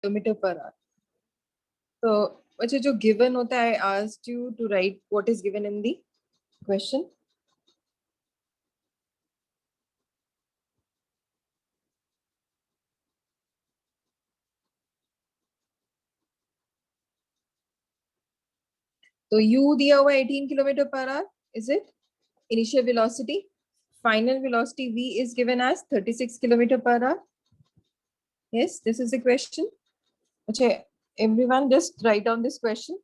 Kilometre per our. तो अच्छा, जो गिवन होता है, I asked you to write what is given in the question. तो u दिया हुआ 18 kilometre per our. Is it initial velocity? Final velocity v is given as 36 kilometer per hour. Yes, this is the question. Okay, everyone just write down this question.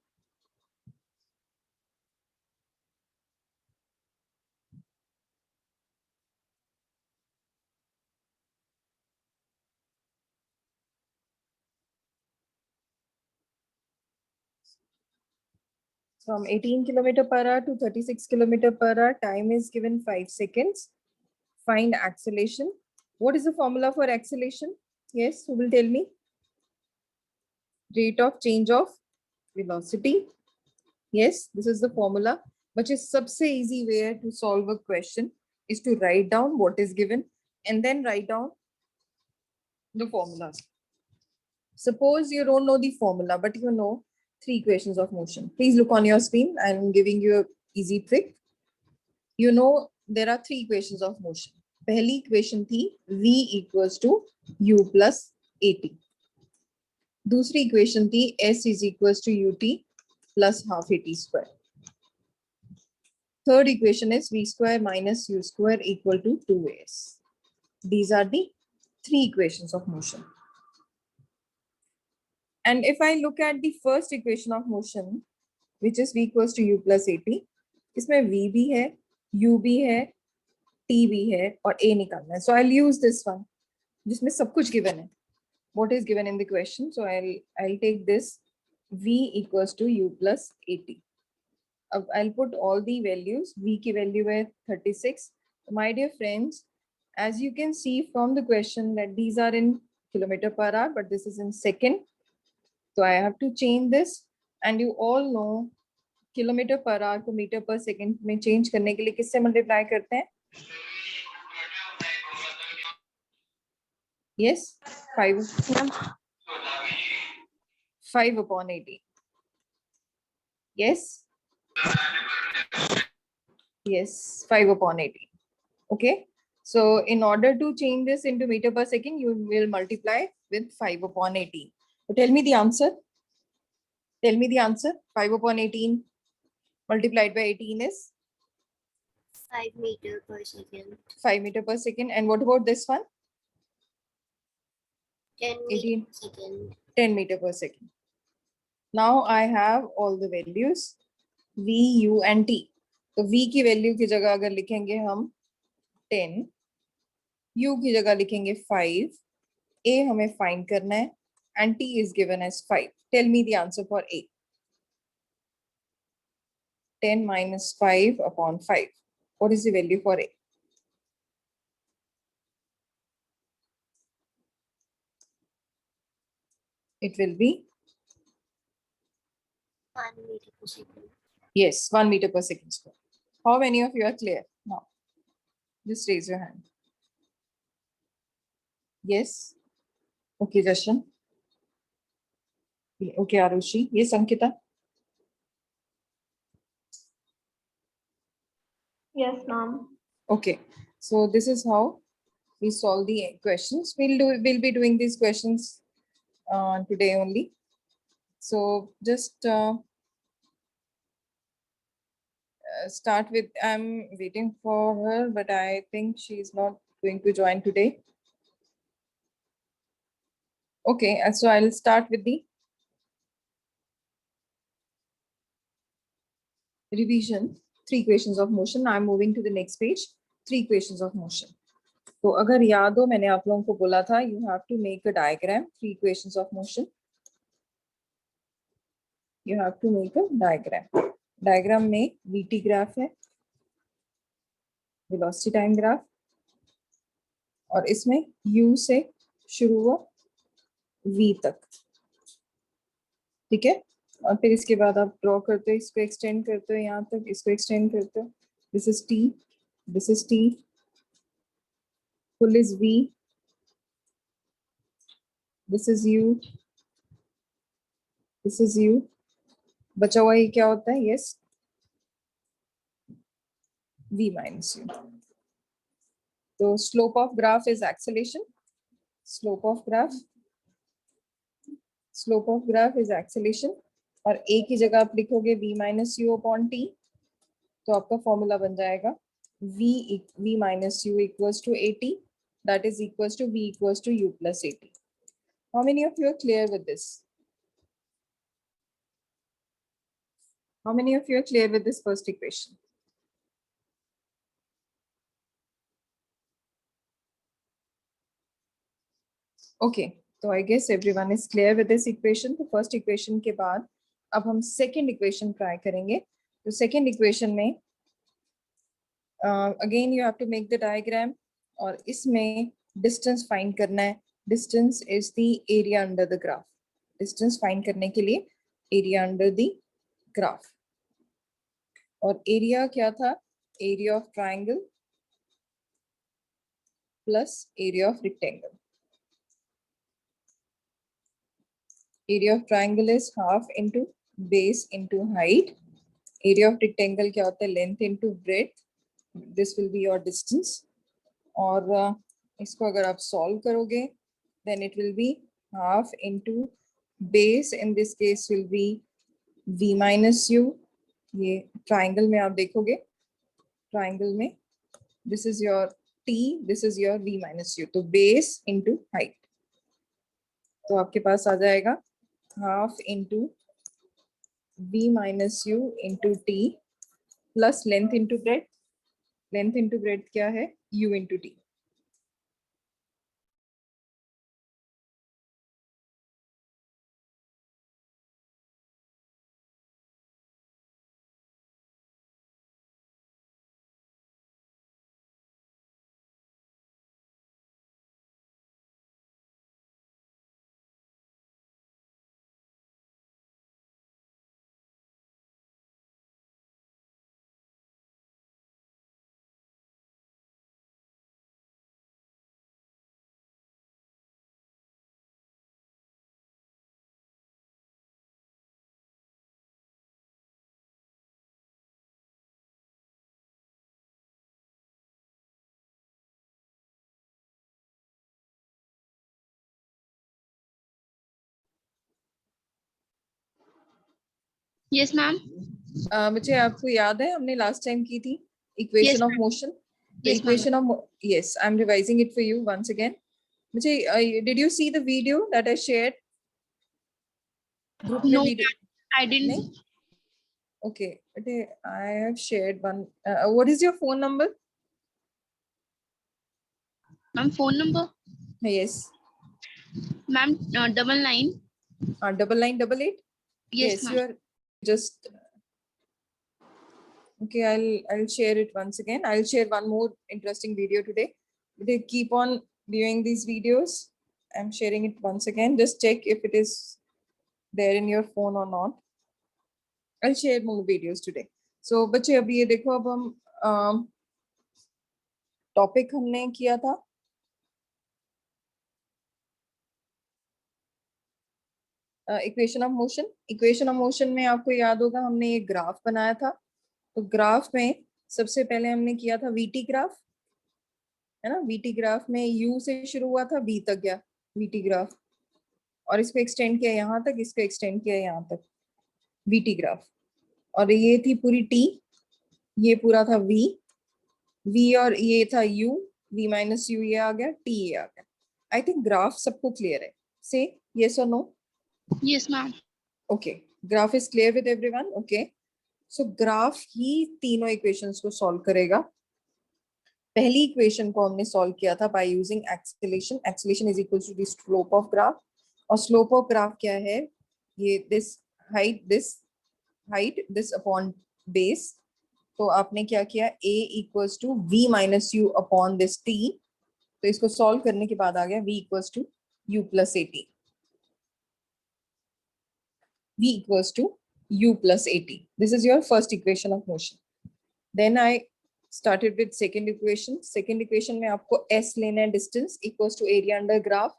From 18 kilometer per hour to 36 kilometer per hour, time is given 5 seconds. Find acceleration. What is the formula for acceleration? Yes, who will tell me? Rate of change of velocity. Yes, this is the formula. But is सबसे easy way to solve a question is to write down what is given and then write down the formulas. Suppose you don't know the formula, but you know 3 equations of motion. Please look on your screen. I'm giving you a easy trick. You know there are 3 equations of motion. पहली equation थी v equals to u plus at. दूसरी equation थी s is equals to ut plus half at square. Third equation is v square minus u square equal to 2as. These are the 3 equations of motion. And if I look at the first equation of motion, which is v equals to u plus at, इसमें v भी है, u भी है, t भी है और a निकालना है. So I'll use this one, जिसमें सब कुछ given है. What is given in the question? So I'll take this v equals to u plus at. I'll put all the values. V की value है 36. My dear friends, as you can see from the question that these are in kilometer per hour, but this is in second. So I have to change this, and you all know kilometre per our को metre per second में change करने के लिए किससे multiply करते हैं? Yes, 5 upon 80. Yes, yes, 5 upon 80. Okay, so in order to change this into meter per second, you will multiply with 5 upon 18. So tell me the answer. Tell me the answer. 5 upon 18 multiplied by 18 is 5 meter per second. 5 meter per second. And what about this one? 10 18. meter per second. 10 meter per second. Now I have all the values v, u and t. तो v की value की जगह अगर लिखेंगे हम 10, u की जगह लिखेंगे 5, a हमें फाइंड करना है and t is given as 5. Tell me the answer for a. 10 minus 5 upon 5. What is the value for a? It will be 1 meter per second. yes, 1 meter per second square. How many of you are clear now? Just raise your hand. Yes. Okay, Jashan. Okay, Arushi. Yes, Ankita. Yes, ma'am. Okay, so this is how we solve the questions. We'll be doing these questions today only. So just start with, I'm waiting for her, but I think she's not going to join today. Okay, so I'll start with the revision. 3 equations of motion. I'm moving to the next page. 3 equations of motion. तो अगर याद हो, मैंने आप लोगों को बोला था, you have to make a diagram. 3 equations of motion. You have to make a diagram. Diagram में VT ग्राफ है, velocity time ग्राफ, और इसमें U से शुरू हुआ V तक. ठीक है, और फिर इसके बाद आप ड्रॉ करते हो, इसको एक्सटेंड करते हो यहाँ तक, इसको एक्सटेंड करते हो. This is T, this is T, full is V, this is U, this is U, बचा हुआ ये क्या होता है? Yes, v minus U. तो slope of graph is acceleration, slope of graph, slope of graph is acceleration, और a की जगह आप लिखोगे v minus you upon T, तो आपका फॉर्मूला बन जाएगा v minus U equals to at, that is equals to v equals to u plus at. How many of you are clear with this? How many of you are clear with this first equation? Okay, so I guess everyone is clear with this equation. तो first equation के बाद अब हम second equation try करेंगे. तो second equation में again you have to make the diagram, और इसमें distance find करना है. Distance is the area under the graph. Distance find करने के लिए area under the graph. और area क्या था? Area of triangle plus area of rectangle. Area of triangle is half into base into height. Area of rectangle क्या होता है? Length into breadth. This will be your distance. और इसको अगर आप solve करोगे, then it will be half into base. In this case will be v minus u. ये triangle में आप देखोगे, triangle में this is your t, this is your v minus u. तो base into height. तो आपके पास आ जाएगा half into v minus u into t plus length into breadth. Length into breadth क्या है? u into t. Yes, ma'am. मुझे आपको याद है हमने लास्ट टाइम की थी इक्वेशन ऑफ मोशन. तो Yes, ma'am. Equation of, yes, I am revising it for you once again. मुझे did you see the video that I shared group में? No, video I didn't. नहीं? Okay, I have shared one. What is your phone number? Ma'am, phone number? Yes, Ma'am, 99. 9988. Yes, Yes, ma'am. you are just okay. I'll share it once again. I'll share one more interesting video today. They keep on viewing these videos. I'm sharing it once again. Just check if it is there in your phone or not. I'll share more videos today. So बच्चे अभी ये देखो, अब हम topic हमने किया था equation of motion. Equation of motion में आपको याद होगा हमने एक ग्राफ बनाया था. तो ग्राफ में सबसे पहले हमने किया था वीटी ग्राफ, है ना? वीटी ग्राफ में यू से शुरू हुआ था, वी तक गया वीटी ग्राफ, और इसको एक्सटेंड किया यहाँ तक, इसको एक्सटेंड किया यहाँ तक, वीटी ग्राफ. और ये थी पूरी टी, ये पूरा था वी, वी और ये था यू, वी माइनस यू ये आ गया, टी ये आ गया. आई थिंक ग्राफ सबको क्लियर है. से यस और no? Yes, ma'am. Okay, graph is clear with everyone? Okay, so graph ही तीनों इक्वेशंस को सॉल्व करेगा. पहली इक्वेशन को हमने सॉल्व किया था by using acceleration. Acceleration is equal to the slope of graph. और स्लोप ऑफ ग्राफ क्या है? ये this height this upon base. तो आपने क्या किया? a equals to v minus you upon this t. तो इसको सॉल्व करने के बाद आ गया v equals to u plus at. v equals to u plus at. This is your first equation of motion. Then I started with second equation. Second equation में आपको s लेना है, distance equals to area under graph.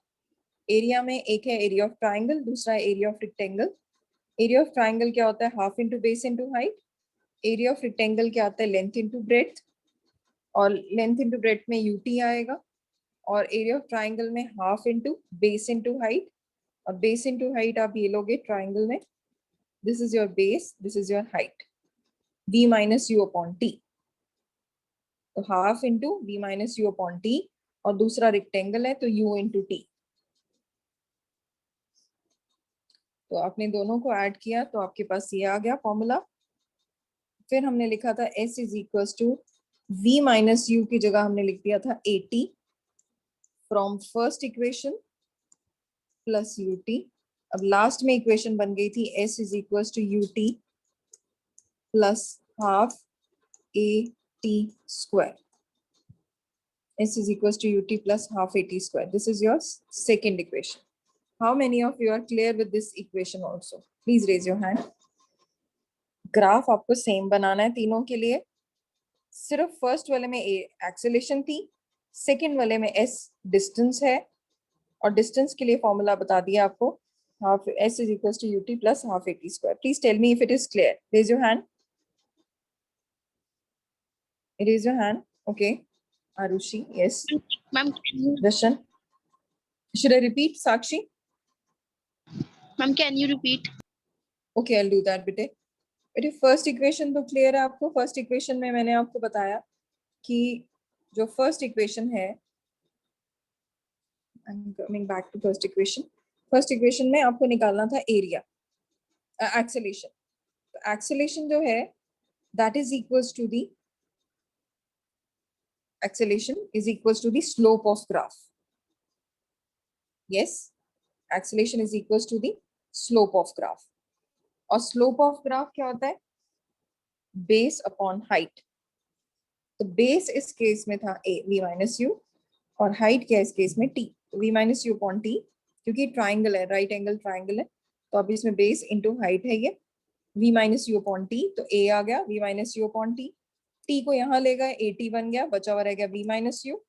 Area में एक है area of triangle, दूसरा है area of rectangle. Area of triangle क्या होता है? Half into base into height. Area of rectangle क्या आता है? लेंथ इंटू ब्रेड्थ, और लेंथ इंटू ब्रेड्थ में यूटी आएगा. और एरिया ऑफ ट्राइंगल में half into base into height, और बेस इंटू हाइट आप ये लोगे ट्राइंगल में. This is your base, this is your height. v minus you upon T. तो half into v minus you upon T, और दूसरा rectangle है तो u इंटू टी. तो आपने दोनों को ऐड किया तो आपके पास ये आ गया फॉर्मूला. फिर हमने लिखा था s is equal to v minus you की जगह हमने लिख दिया था 80 from first equation plus ut. अब लास्ट में इक्वेशन बन गई थी s is equal to ut plus half a t square. s is equals to ut plus half at square. This is your second equation. How many of you are clear with this equation also? Please raise your hand. Graph आपको same बनाना है तीनों के लिए. सिर्फ first वाले में acceleration थी, second वाले में s डिस्टेंस है, और डिस्टेंस के लिए फॉर्मूला बता दिया आपको. Half s is equals to ut plus half at square. Please tell me if it is clear. Raise your hand. Raise your hand. Okay. Arushi, yes. Ma'am, Darshan. Should I repeat, Sakshi? ma'am, can you repeat? Okay, I'll do that बेटे. बेटे first equation तो clear है आपको. First equation में मैंने आपको बताया कि जो फर्स्ट इक्वेशन है, I am coming back to first equation. First equation में आपको निकालना था एरिया, एक्सेलेरेशन. तो एक्सेलेरेशन जो है that is equals to the acceleration is equals to the slope of graph. Yes, acceleration is equals to the slope of graph. और slope of graph क्या होता है? Base upon height. तो base इस case में था a v माइनस यू, और height क्या इस केस में t. तो v minus you upon t, क्योंकि ट्राइंगल है, राइट एंगल ट्राइंगल है, तो अब इसमें बेस इंटू हाइट है ये v minus you upon T. तो a आ गया v minus you upon T. t को यहाँ ले गए, at बन गया, बचा हुआ रह गया v माइनस यू.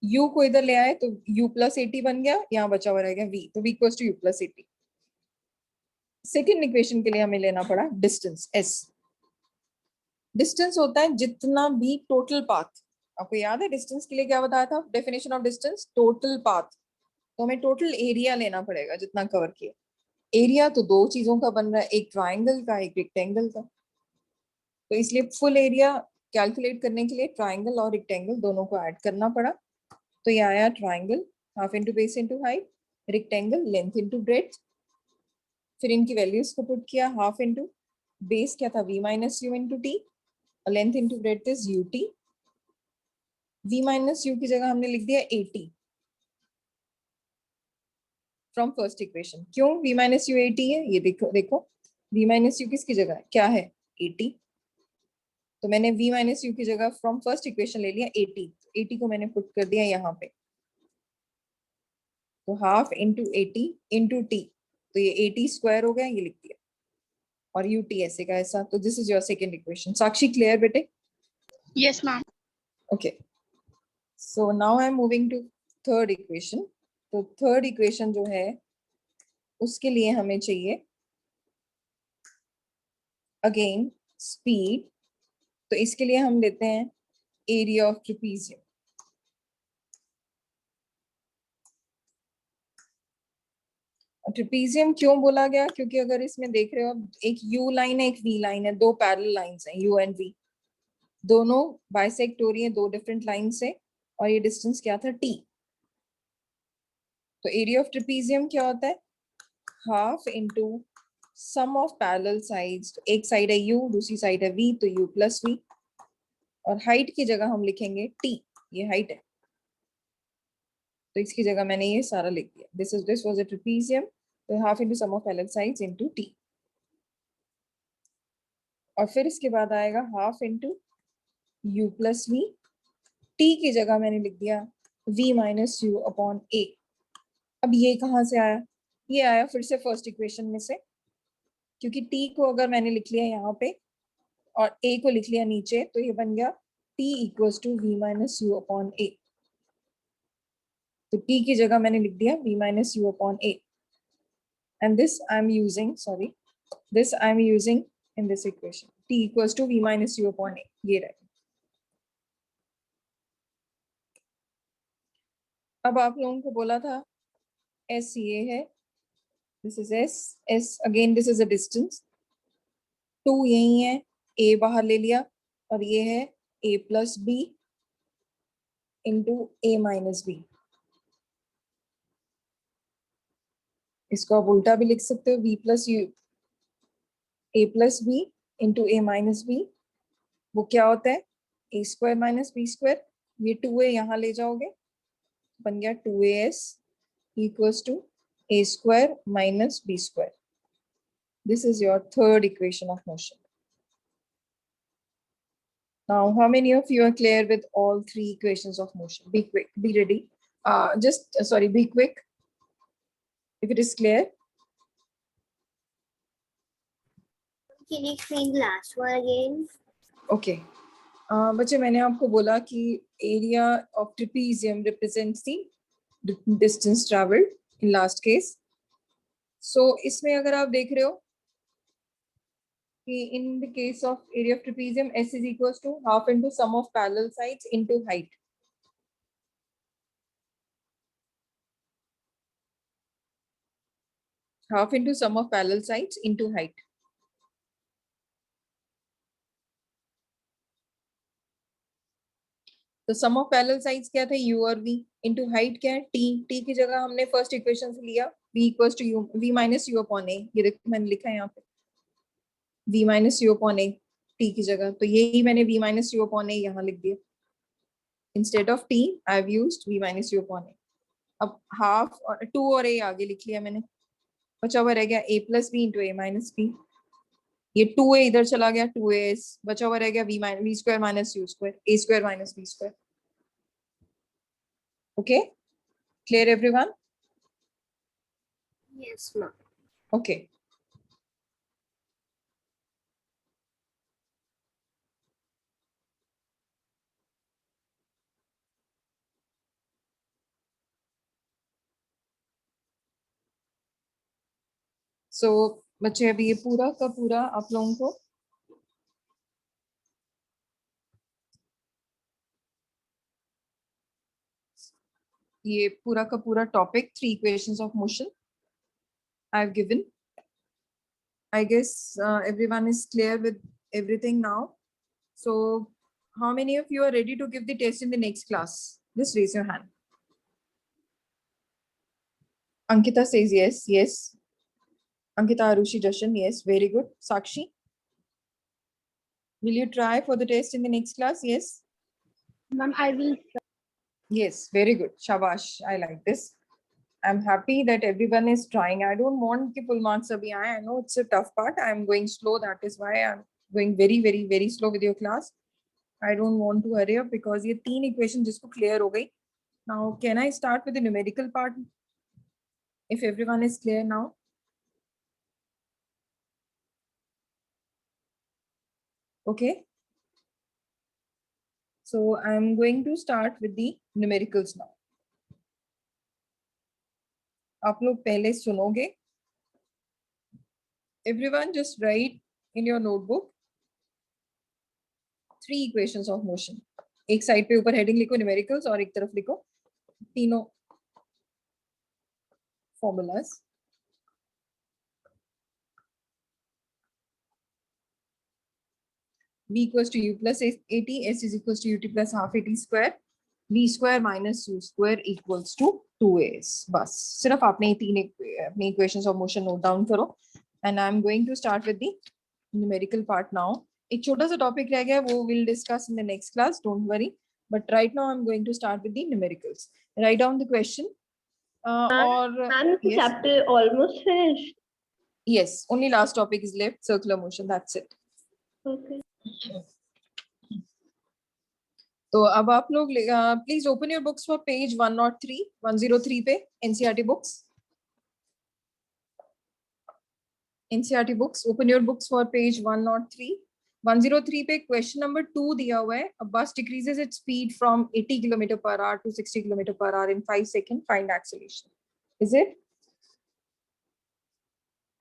u को इधर ले आए तो u प्लस at बन गया, यहाँ बचा हुआ रह गया v. तो v equals to u plus at. Second equation के लिए हमें लेना पड़ा डिस्टेंस s. डिस्टेंस होता है जितना भी टोटल पाथ. आपको याद है डिस्टेंस के लिए क्या बताया था? Definition of distance total path. तो हमें टोटल एरिया लेना पड़ेगा जितना कवर किया. एरिया तो दो चीजों का बन रहा है, एक ट्राइंगल का, एक रेक्टेंगल का. तो इसलिए फुल एरिया कैलकुलेट करने के लिए ट्राइंगल और रेक्टेंगल दोनों को ऐड करना पड़ा. तो ये आया triangle half into base into height, rectangle length into breadth. फिर इनकी वैल्यूज को पुट किया. हाफ इंटू बेस क्या था? v minus U into T, और length into breadth is ut. v minus you की जगह हमने लिख दिया 80 फ्रॉम फर्स्ट इक्वेशन. क्यों v माइनस यू 80 है? ये देखो देखो, v माइनस यू किसकी जगह है? क्या है? 80. तो मैंने v माइनस यू की जगह फ्रॉम फर्स्ट इक्वेशन ले लिया 80. 80 को मैंने पुट कर दिया यहाँ पे. तो हाफ इंटू 80 इंटू टी, तो ये 80 स्क्वायर हो गया, ये लिख दिया, और ut ऐसे का ऐसा. तो this is your second equation. Sakshi clear बेटे? Yes, ma'am. Okay, so now I'm moving to third equation. तो थर्ड इक्वेशन जो है उसके लिए हमें चाहिए अगेन स्पीड. तो इसके लिए हम लेते हैं एरिया ऑफ ट्रेपीजियम. ट्रेपीजियम क्यों बोला गया? क्योंकि अगर इसमें देख रहे हो आप, एक यू लाइन है, एक वी लाइन है, दो पैरेलल लाइंस हैं यू एंड वी. दोनों बाइसेक्ट हो रही है दो डिफरेंट लाइन से, और ये डिस्टेंस क्या था? टी. तो एरिया ऑफ ट्रेपीजियम क्या होता है? Half into sum of parallel sides. एक साइड है u, दूसरी साइड है v, तो u प्लस v. और हाइट की जगह हम लिखेंगे t. ये हाइट है, तो इसकी जगह मैंने ये सारा लिख दिया. This was a trapezium. तो half into sum of parallel sides into t. और फिर इसके बाद आएगा half into u plus v. t की जगह मैंने लिख दिया v minus you upon a. अब ये कहाँ से आया? ये आया फिर से फर्स्ट इक्वेशन में से, क्योंकि t को अगर मैंने लिख लिया यहाँ पे और a को लिख लिया नीचे, तो ये बन गया t equals to v minus you upon a. तो t की जगह मैंने लिख दिया v minus you upon a. And this I am using, sorry, This I am using in this equation. T equals to V minus U upon A. ये रहे. अब आप लोगों को बोला था S ये है. This is S. S again this is a distance. 2 यही है. A बाहर ले लिया और ये है A plus B into A minus B. इसको आप उल्टा भी लिख सकते हो. V plus U A plus B into A minus B. वो क्या होता है? A square minus B square. ये 2A यहाँ ले जाओगे, बन गया 2AS equals to A square minus B square. This is your third equation of motion. Now, how many of you are clear with all three equations of motion? Be quick, be ready. Sorry, be quick. If it is clear. Can you explain the last one again? Okay. बच्चे मैंने आपको बोला कि area of trapezium represents the distance traveled in last case. So इसमें अगर आप देख रहे हो कि in the case of area of trapezium, S is equals to half into sum of parallel sides into height. Half into sum of parallel sides into height. तो सम of parallel sides क्या थे? u और v into height क्या है? t. t की जगह हमने first equation से लिया v equals to u v minus u upon a. ये देखो मैंने लिखा है यहाँ पे v minus u upon a t की जगह. तो यही मैंने v minus u upon a यहाँ लिख दिया. Instead of t I have used v minus u upon a. अब हाफ और 2 और a आगे लिख लिया मैंने. बचा हुआ रह गया a plus b into a minus b. ये 2a इधर चला गया 2as. बचा हुआ रह गया v square minus u square a square minus b square. Okay, clear everyone? Yes, ma'am. Okay. So बच्चे अभी ये पूरा का पूरा आप लोगों को ये पूरा का पूरा topic 3 equations of motion I have given. I guess everyone is clear with everything now. So how many of you are ready to give the test in the next class? Just raise your hand. Ankita says yes, yes. Ankita, Arushi, Jashan, yes, very good. Sakshi, will you try for the test in the next class? Yes. Ma'am, I will. Yes, very good. Shabash, I like this. I'm happy that everyone is trying. I don't want the full marks abhi aaye. I know it's a tough part. I'm going slow. That is why I'm going very, very, very slow with your class. I don't want to hurry up because ये 3 equation जिसको clear हो गई. Now, can I start with the numerical part? If everyone is clear now. Okay. So I'm going to start with the numericals now. आप लोग पहले सुनोगे. Everyone just write in your notebook 3 equations of motion. एक side पे ऊपर heading लिखो numericals और एक तरफ लिखो तीनों formulas. v equals to u plus 80, s is equals to ut plus half 80 square, v square minus u square equals to 2as. बस सिर्फ आपने ये 3 अपनी equations of motion note down करो. And I'm going to start with the numerical part now. एक छोटा सा topic रह गया वो we'll discuss in the next class, don't worry. But right now I'm going to start with the numericals. Write down the question. Ma'am, yes. chapter almost finished. Yes, only last topic is left, circular motion. That's it. Okay. तो अब आप लोग please open your books for page 103 पे NCERT books. NCERT books open your books for page 103 पे question number 2 दिया हुआ है. A bus decreases its speed from 80 km per hour to 60 km per hour in 5 seconds. Find acceleration. Is it?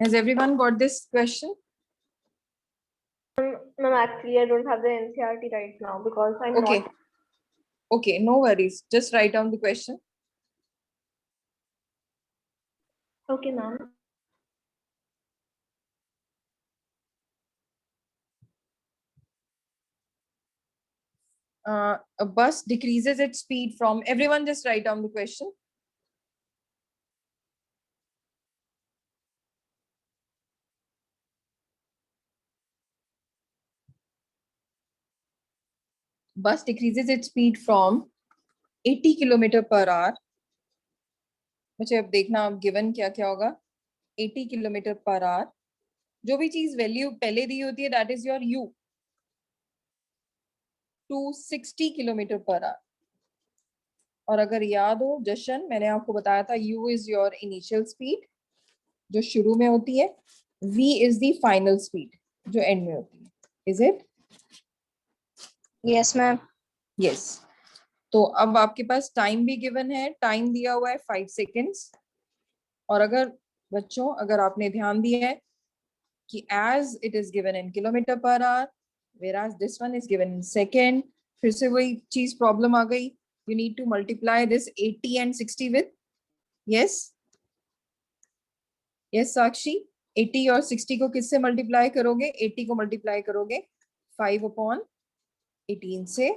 Has everyone got this question? Ma'am, actually, I don't have the NCRT right now because I'm Okay. not. Okay, no worries. Just write down the question. Okay, ma'am. A bus decreases its speed from, everyone just write down the question. Bus decreases its speed from 80 kilometre per our. मुझे अब देखना अब given क्या क्या होगा. 80 kilometre per our. जो भी चीज वैल्यू पहले दी होती है that is your u. To 60 kilometre per hour. और अगर याद हो जशन, मैंने आपको बताया था u is your initial speed जो शुरू में होती है, v is the final speed जो एंड में होती है. Is it? Yes ma'am. Yes. तो अब आपके पास टाइम भी गिवन है. टाइम दिया हुआ है 5 सेकेंड्स. और अगर बच्चों अगर आपने ध्यान दिया है कि as it is given in kilometre per our whereas this one is given in second, फिर से वही चीज प्रॉब्लम आ गई. You need to multiply this 80 and 60 with, yes, yes साक्षी, 80 और 60 को किससे मल्टीप्लाई करोगे? 80 को मल्टीप्लाई करोगे 5/18 से.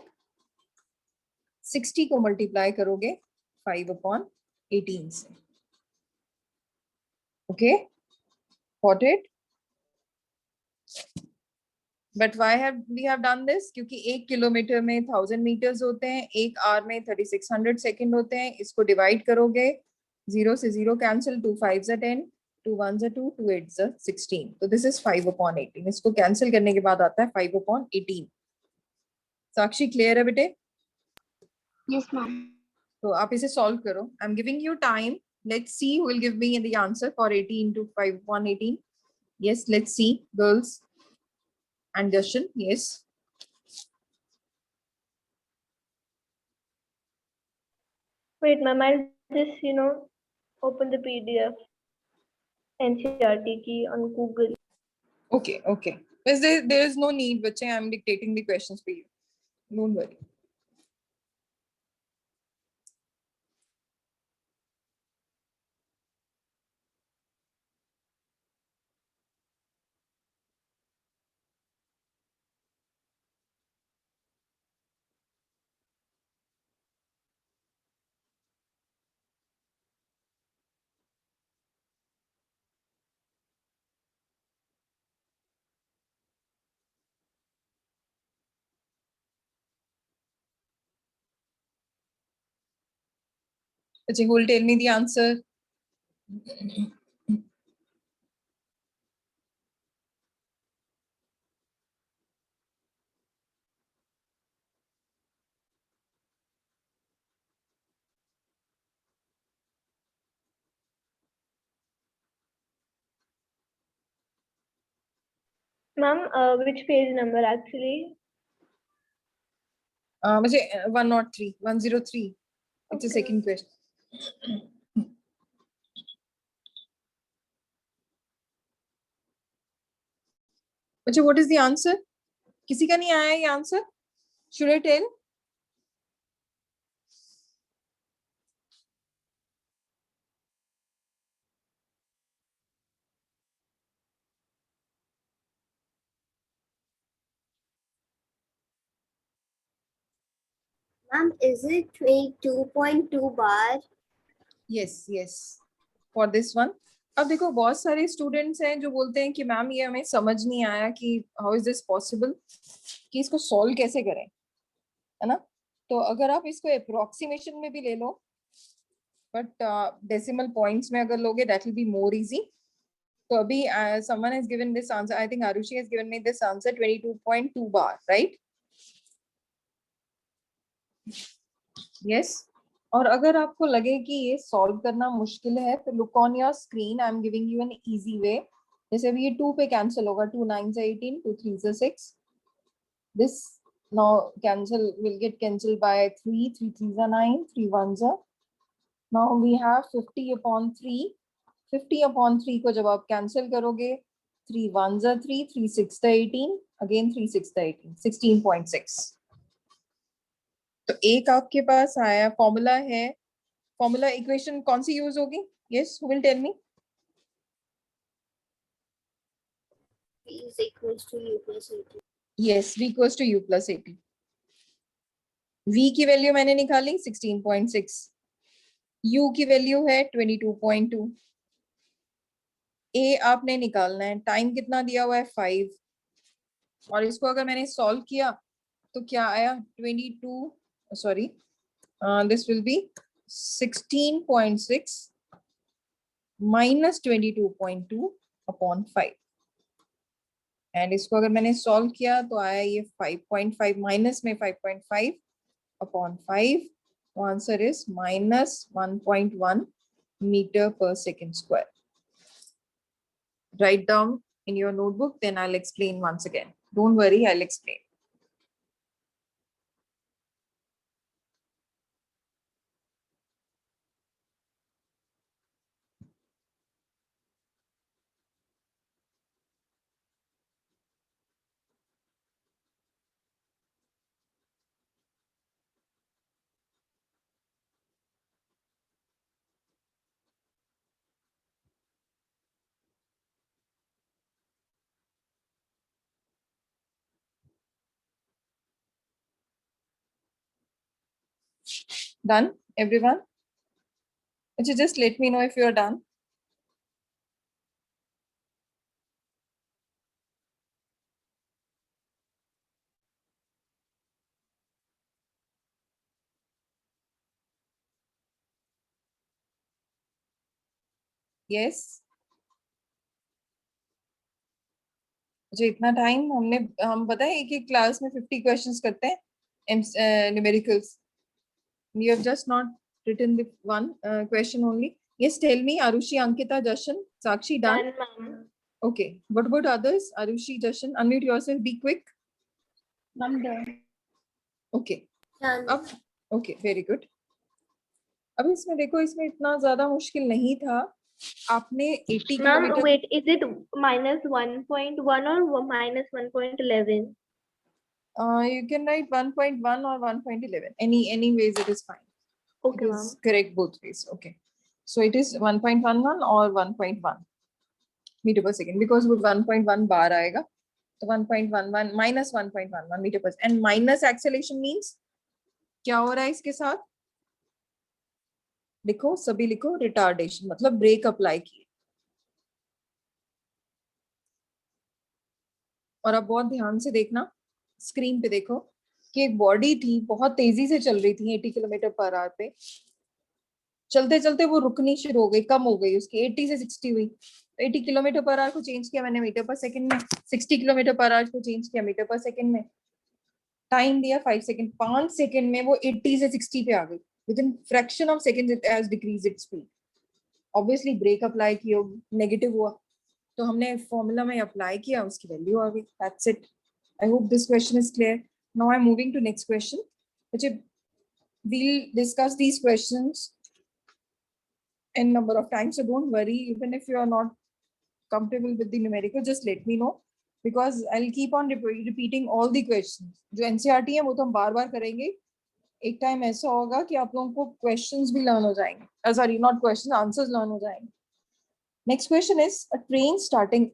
60 को मल्टीप्लाई करोगे 5/18 से. Okay, got it? But why have we have done this? क्योंकि 1 किलोमीटर में 1000 मीटर्स होते हैं, 1 आवर में 3600 सेकंड होते हैं. इसको डिवाइड करोगे, 0 से 0 कैंसिल, 2 5 are 10, 2 1 are 2, 2 8 are 16. तो दिस इज 5/18. इसको कैंसिल करने के बाद आता है 5/18. साक्षी क्लियर है बेटे? Yes, ma'am. तो आप इसे सॉल्व करो. आई am giving you time. Let's see who will give me the answer for 80 into 5/18. Yes, let's see, girls and Jashan. Yes. Wait, ma'am, I'll just, open the PDF NCRT key on Google. Okay, okay. There is no need, bache. I am dictating the questions for you. Don't worry. Bache, who will tell me the answer? Ma'am, which page number actually? Bache, 103, 103. It's a Okay. second question. Bache, what is the answer? किसी का नहीं आया ये answer? Should I tell? Ma'am, is it 22.2 bar? Yes, yes. For this one. अब देखो बहुत सारे students हैं जो बोलते हैं कि मैम ये हमें समझ नहीं आया कि हाउ इज दिस पॉसिबल, कि इसको सॉल्व कैसे करें, है ना? तो अगर आप इसको अप्रोक्सीमेशन में भी ले लो, बट डेसिमल पॉइंट्स में अगर लोगे that will be more easy. तो अभी someone has given this answer. I think Arushi has given me this answer 22.2 bar, right? Yes. और अगर आपको लगे कि ये सॉल्व करना मुश्किल है तो look on your screen. I am giving you an easy way. जैसे अभी ये 2 पे कैंसिल होगा, 2 9 18, 2 3 6. This now cancel will get cancelled by 3 3 9, 3 1. Now we have 50/3. 50/3 को जब आप कैंसिल करोगे, 3 1s are 3, 3 6 the 18, again 3 6 the 18, 16.6. तो एक आपके पास आया फॉर्मूला है, फॉर्मूला इक्वेशन कौन सी यूज होगी? Yes, who will tell me? V is equals to U plus 80. Yes, v equals to u plus 80. v की वैल्यू मैंने निकाली 16.6, u की वैल्यू है 22.2, a आपने निकालना है, टाइम कितना दिया हुआ है 5, और इसको अगर मैंने सॉल्व किया तो क्या आया 22, sorry this will be 16.6 minus 22.2 upon 5, and इसको अगर मैंने सॉल्व किया तो आया ये 5.5 माइनस में 5.5 upon 5, तो answer is minus 1.1 meter per second square. Write down in your notebook, then I'll explain once again. Don't worry, I'll explain. Done, everyone? Just let me know if you're done. Yes. मुझे इतना time हम पता है एक एक class में 50 questions करते हैं numericals. You have just not written the one question only. Yes, tell me, Arushi, Ankita, Jashan, Sakshi, done? Done, ma'am. Okay. What about others? Arushi, Jashan, unmute yourself. Be quick. I'm done. Okay. Done. अब okay, very good. अब इसमें देखो, इसमें इतना ज्यादा मुश्किल नहीं था. आपने 80 Ma'am, kilometre. wait, is it minus 1.1 or minus 1.11? You can write 1.1 or 1.11. Any ways it is fine. Okay, It ma'am. is correct both ways. Okay. So it is 1.11 or 1.1 meter per second, because वो 1.1 bar आएगा, तो 1.11 minus 1.11 meter per second. And minus acceleration means क्या हो रहा है इसके साथ? लिखो, सभी लिखो, रिटार्डेशन, मतलब ब्रेक अप्लाई किए. और अब बहुत ध्यान से देखना, स्क्रीन पे देखो कि एक बॉडी थी, बहुत तेजी से चल रही थी 80 किलोमीटर पर आवर पे. चलते चलते वो रुकनी शुरू हो गई, कम हो गई, उसकी 80 से 60 हुई. 80 किलोमीटर पर आवर को चेंज किया मैंने मीटर पर सेकंड में, 60 किलोमीटर पर आवर को चेंज किया मीटर पर सेकंड में. टाइम दिया 5 सेकंड, 5 सेकंड में वो 80 से 60 पे आ गई. With in fraction of seconds it has decrease its speed. Obviously break apply किया, नेगेटिव हुआ, तो हमने फॉर्मूला में अप्लाई किया, उसकी वैल्यू आ गई. That's it. I hope this question is clear. Now I am moving to next question. we'll discuss these questions n number of times, so don't worry. Even if you are not comfortable with the numerical, just let me know, because I'll keep on repeating all the questions. जो NCERT है वो तो हम बार बार करेंगे. एक time ऐसा होगा कि आप लोगों को questions भी learn हो जाएंगे, sorry, not questions, answers learn हो जाएंगे. Next question is a train starting.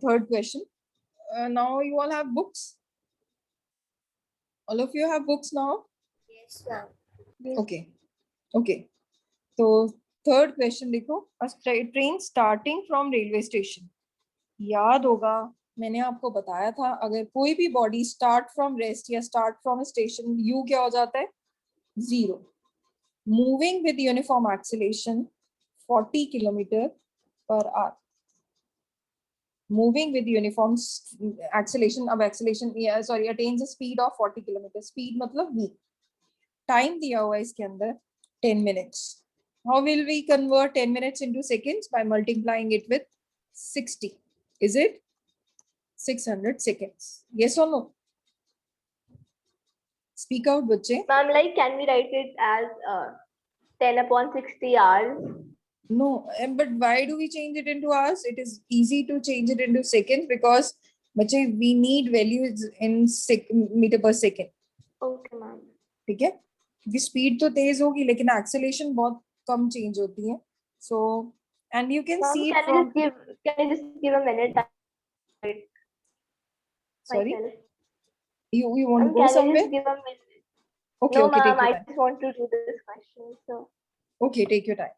Third question. Now you all have books. All of you have books now. Yes, ma'am. Okay. Okay. तो थर्ड क्वेश्चन देखो, train starting from railway station. याद होगा मैंने आपको बताया था, अगर कोई भी बॉडी स्टार्ट फ्रॉम रेस्ट या स्टार्ट फ्रॉम स्टेशन, यू क्या हो जाता है? 0. Moving with uniform acceleration 40 kilometre per hour. Moving with uniform acceleration, अब acceleration sorry attains a speed of 40 kilometre. Speed मतलब v. टाइम दिया हुआ है इसके अंदर 10 minutes. How will we convert 10 minutes into seconds? By multiplying it with 60. Is it 600 seconds? Yes or no? Speak out, बच्चे. Ma'am, like, can we write it as 10 upon 60 hours? No, but why do we change it into hours? It is easy to change it into seconds because बच्चे we need values in meter per second. Okay, ma'am. ठीक है, क्योंकि speed तो तेज होगी लेकिन acceleration बहुत कम change होती है. So and you can Ma'am, see it can from. you just give a minute Sorry, myself? you want to Ma'am, go can you somewhere? just give a minute? Okay, No, okay, ma'am, take your I time. just want to do this question. So, Okay, take your time.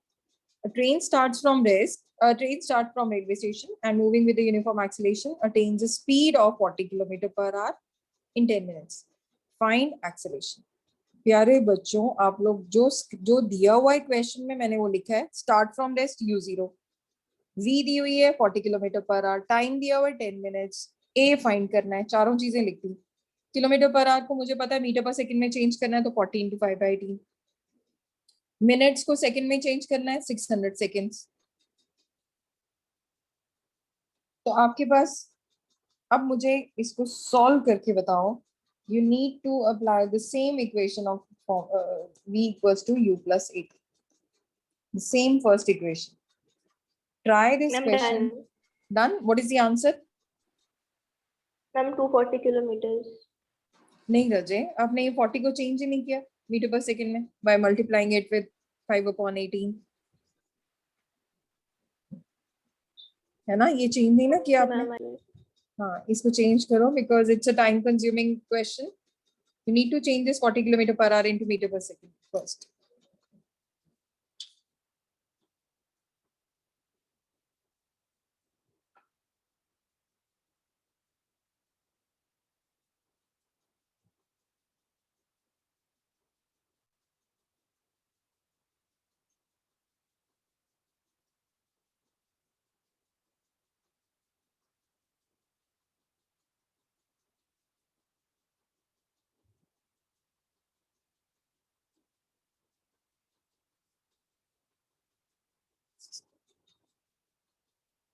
A train starts from rest. A train starts from railway station and moving with a uniform acceleration attains a speed of 40 km per hour in 10 minutes. Find acceleration. प्यारे बच्चों, आप लोग जो दिया हुआ है question में मैंने वो लिखा है start from rest u0, v दी हुई है 40 किलोमीटर पर आवर, टाइम दिया हुआ है 10 मिनट्स, a फाइंड करना है, चारों चीजें लिख दी. किलोमीटर पर आवर को मुझे पता है मीटर पर सेकंड में चेंज करना है तो 40 into 5/18. मिनट्स को सेकंड में चेंज करना है 600 सेकंड्स. तो आपके पास अब मुझे इसको सॉल्व करके बताओ. You need to apply the same equation of v equals to u plus 8. The same first equation. Try this ma'am, question. done. Done. What is the answer? Ma'am, 240 kilometers. नहीं रजे, आपने ये 40 को चेंज ही नहीं किया metre per second में by multiplying it with 5/18. है ना, ये चेंज नहीं ना किया आपने. Ma'am, हाँ, इसको चेंज करो because it's a time consuming question. You need to change this 40 km per hour into meter per second first.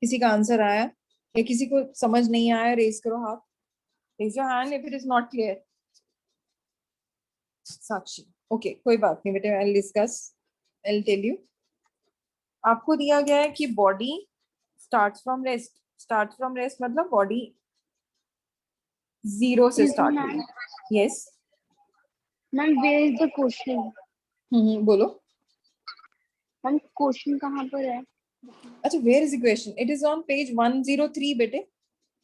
किसी का आंसर आया या किसी को समझ नहीं आया, रेज करो हाथ. Raise your hand if it is not clear. Sakshi, okay, कोई बात नहीं बेटे, I will discuss, I will tell you. आपको दिया गया है कि body starts from rest. Starts from rest मतलब बॉडी जीरो से स्टार्ट हुई. Yes ma'am, where is the question? बोलो. मैम, क्वेश्चन कहाँ पर है? अच्छा, where is the question? It is on page 103 बेटे.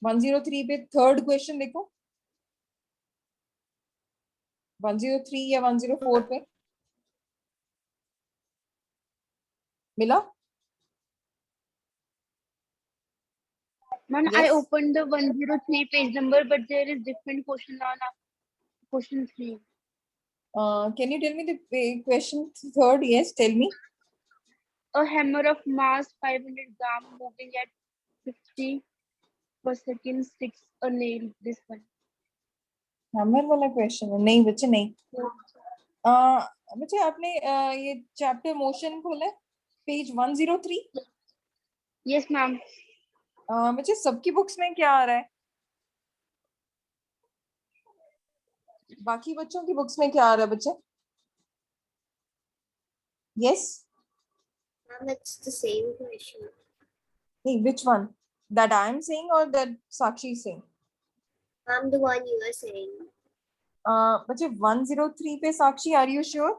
103 पे थर्ड क्वेश्चन देखो. 103 या 104 पे मिला. Ma'am, I Yes. opened the 103 page number, but there is different question on question 3. Can you tell me the question third? Yes, tell me. A hammer of mass 500 gram moving at 50 per second sticks a nail. This one. Hammer वाला question है? नहीं बच्चे, नहीं. बच्चे आपने ये chapter motion खोला है, पेज 103. Yes, ma'am. बच्चे सबकी बुक्स में क्या आ रहा है? बाकी बच्चों की बुक्स में क्या आ रहा है बच्चे? Yes. Ma'am, it's the same question. नहीं, which one? That I am saying or that Sakshi is saying? Ma'am, the one you are saying. बच्चे 103 पे Sakshi, are you sure?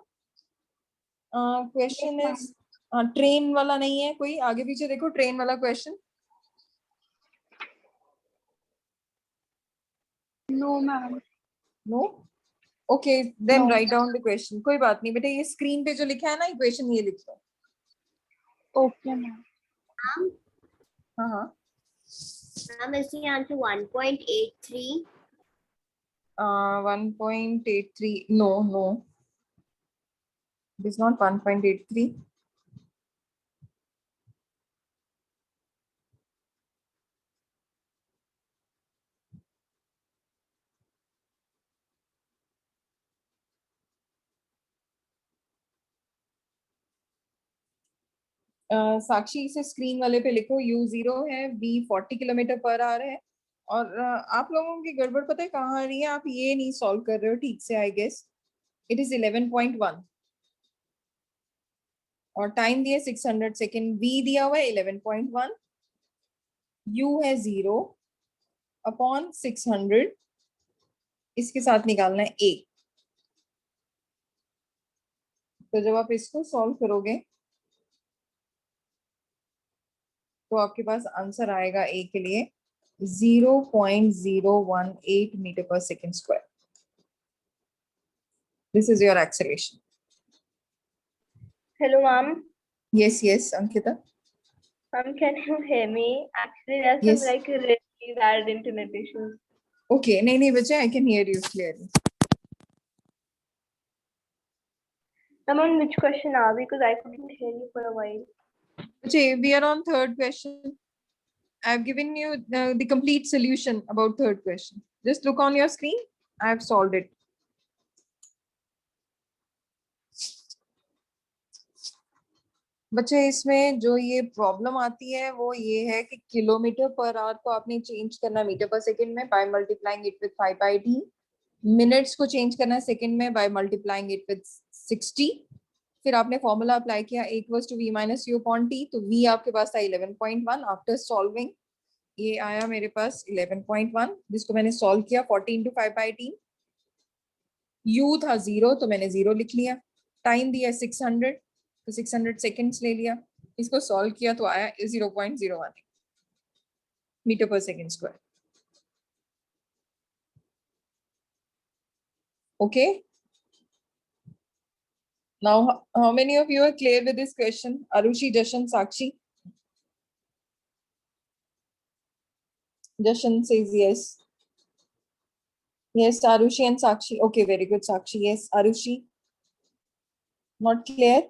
Question Yes, is train वाला नहीं है कोई? आगे पीछे देखो, ट्रेन वाला question. No, ma'am. No. Okay, then No. Write down the question. कोई बात नहीं बेटे, ये स्क्रीन पे जो लिखा है ना इक्वेशन, ये लिख लो. Okay, ma'am. Ma'am, हाँ हाँ. ma'am, is the answer 1.83? 1.83. No, no. It is not 1.83. साक्षी, इसे स्क्रीन वाले पे लिखो. u0 है, v 40 किलोमीटर पर आवर है. और आप लोगों की गड़बड़ पता है कहाँ आ रही है? आप ये नहीं सॉल्व कर रहे हो ठीक से, आई गेस. It is 11.1. और टाइम दिया 600 सेकेंड, v दिया हुआ है 11.1, u है 0 अपॉन 600, इसके साथ निकालना है a। तो जब आप इसको सॉल्व करोगे तो आपके पास आंसर आएगा a के लिए 0.018 metre per second square. This is your acceleration. Hello, ma'am. Yes, yes, Ankita. Ma'am, can you hear me? Actually, there's Yes. some like really bad internet issues. Okay, नहीं बच्चे, I can hear you clearly. Ma'am, on which question are we? Because I couldn't hear you for a while. बच्चे, we are on third question. I've given you the complete solution about third question. Just look on your screen. I have solved it. बच्चे, इसमें जो ये problem आती है वो ये है कि किलोमीटर पर आवर को आपने चेंज करना मीटर पर सेकंड में by multiplying it with 5/d। Minutes को चेंज करना है सेकंड में बाय मल्टीप्लाइंग इट विद 60। फिर आपने फॉर्मूला अप्लाई किया a equals to v minus u upon t, तो v आपके पास था 11.1। आफ्टर सॉल्विंग ये आया मेरे पास 11.1, जिसको मैंने सॉल्व किया 40 into 5/t। u था 0 तो मैंने 0 लिख लिया। टाइम दिया 600 तो 600 सेकेंड्स ले लिया। इसको सॉल्व किया तो आया 0.01 metre per second square. Okay, now how many of you are clear with this question? Arushi, Jashan, Sakshi? Jashan says yes. Yes, Arushi and Sakshi. Okay, very good, Sakshi. Yes, Arushi. Not clear?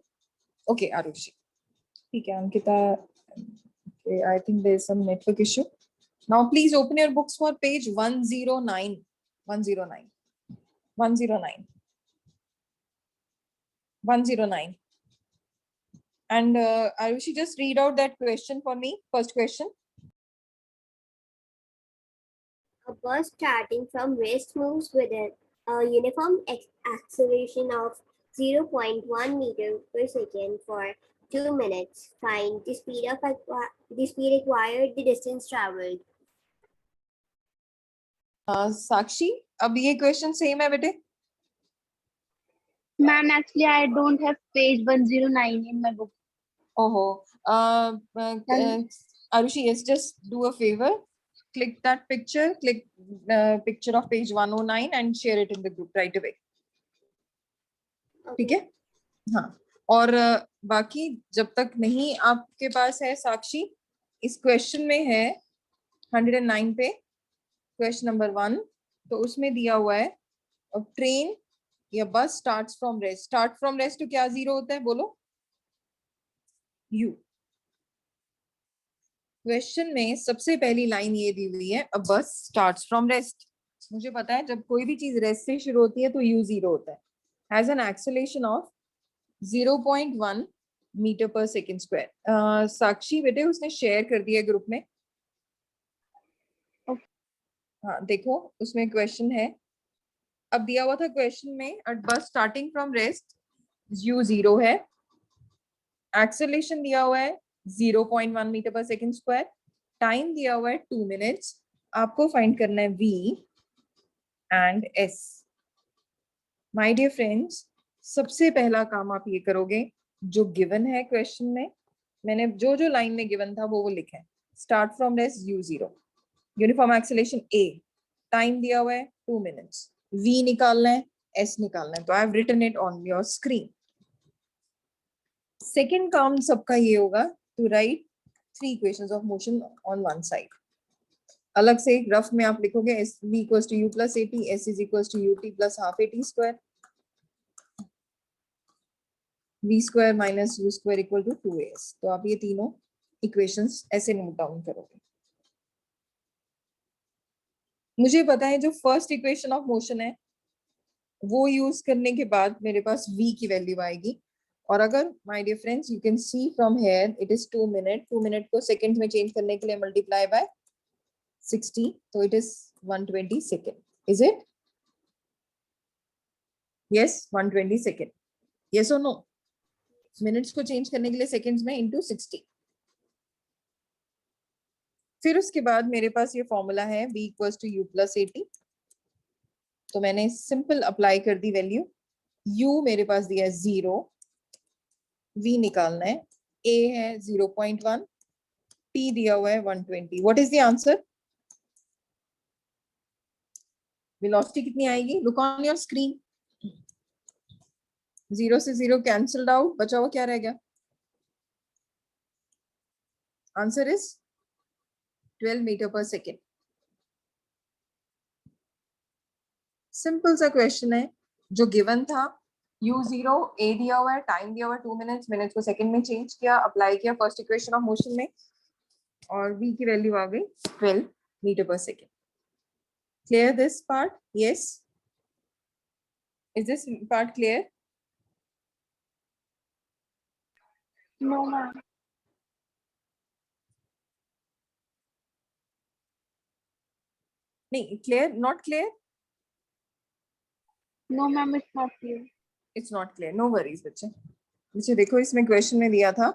Okay, Arushi. Okay, Ankita. Okay, I think there is some network issue. Now, please open your books for page 109. 109. 109. 109. And Arushi, just read out that question for me. First question. A bus starting from rest moves with a uniform acceleration of 0.1 meter per second for 2 minutes. Find the speed required, the distance traveled. Sakshi, अब ये question same है बेटे? Ma'am, actually, I don't have page 109 in my book. Oh, Arushi, yes, just do a favor. Click that picture, click picture of page 109 and share it in the group right away. ठीक है? हाँ, और बाकी जब तक नहीं आपके पास है साक्षी, इस क्वेश्चन में है 109 पे क्वेश्चन नंबर 1, तो उसमें दिया हुआ है ट्रेन या बस starts from rest. Start from rest तो क्या जीरो होता है बोलो? यू। क्वेश्चन में सबसे पहली लाइन ये दी हुई है, अ बस स्टार्ट्स फ्रॉम रेस्ट। मुझे पता है जब कोई भी चीज रेस्ट से शुरू होती है तो यू जीरो होता है। Has an acceleration of 0.1 meter per second square. Sakshi बेटे उसने शेयर कर दिया ग्रुप में। हाँ देखो, उसमें क्वेश्चन है, अब दिया हुआ था क्वेश्चन में बस starting from rest you zero है, एक्सेलरेशन दिया हुआ है 0.1 meter per second square, time दिया हुआ है 2 मिनट्स, आपको फाइंड करना है v and s। My dear friends, सबसे पहला काम आप ये करोगे, जो गिवन है क्वेश्चन में, मैंने जो जो लाइन में गिवन था वो लिखा है। Start from rest u zero, uniform acceleration a, time दिया हुआ है 2 मिनट्स, v निकालना है, s निकालना है। तो I have written it on your screen. Second काम सबका ये होगा to write 3 equations of motion on one side. अलग से एक रफ में आप लिखोगे s v equals to u plus at, s is equals to ut plus half at square, v square minus u square equal to 2as। तो आप ये तीनों इक्वेशंस ऐसे नोट डाउन करोगे। मुझे पता है जो फर्स्ट इक्वेशन ऑफ मोशन है वो यूज करने के बाद मेरे पास v की वैल्यू आएगी। और अगर my dear friends you can see from here it is 2 minute, 2 minute को सेकंड में चेंज करने के लिए मल्टीप्लाई बाय 60, तो it is 120 second. Is it? Yes, 120 second. Yes और नो? मिनट्स को चेंज करने के लिए सेकेंड्स में इंटू 60। फिर उसके बाद मेरे पास ये फॉर्मूला है v equals to u plus 80। तो मैंने सिंपल अप्लाई कर दी वैल्यू। u मेरे पास दिया है 0, v निकालना है, a है 0.1, t दिया हुआ है 120। What is the answer? Velocity कितनी आएगी? Look on your screen. 0 से 0 कैंसल्ड आउट, बचा हुआ क्या रह गया? Answer is 12 metre per second. Simple सा क्वेश्चन है जो गिवन था। u0 a दिया हुआ है, टाइम दिया हुआ है 2 मिनट्स, मिनट्स को सेकंड में चेंज किया, अप्लाई किया फर्स्ट इक्वेशन ऑफ मोशन में, और v की वैल्यू आ गई 12 metre per second. Clear this part? Yes, is this part clear? No, ma'am. नहीं, clear? Not clear? No, ma'am, it's not clear. It's not clear, no worries बच्चे। बच्चे देखो, इसमें क्वेश्चन में दिया था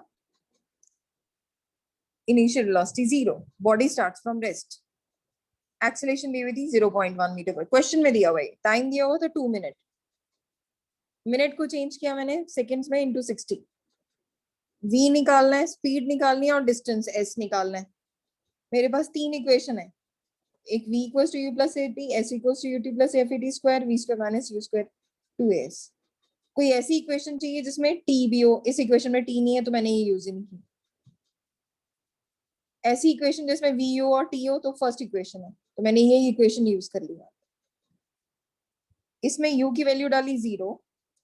initial velocity 0, body starts from rest, acceleration दी हुई थी 0.1 मीटर पर। क्वेश्चन में दिया हुआ है, टाइम दिया हुआ था 2 मिनट, मिनट को चेंज किया मैंने सेकंड्स में इंटू 60। v निकालना है, स्पीड निकालनी है और डिस्टेंस s निकालना है। मेरे पास 3 इक्वेशन है, एक v equals to u plus 80, s equals to ut plus f square, v square minus u square 2as। कोई ऐसी इक्वेशन चाहिए जिसमें t भी हो। इस इक्वेशन में t नहीं है तो मैंने ये यूज नहीं की। ऐसी इक्वेशन जिसमें v हो और t हो तो फर्स्ट इक्वेशन है, तो मैंने ये इक्वेशन यूज कर लिया। इसमें u की वैल्यू डाली 0,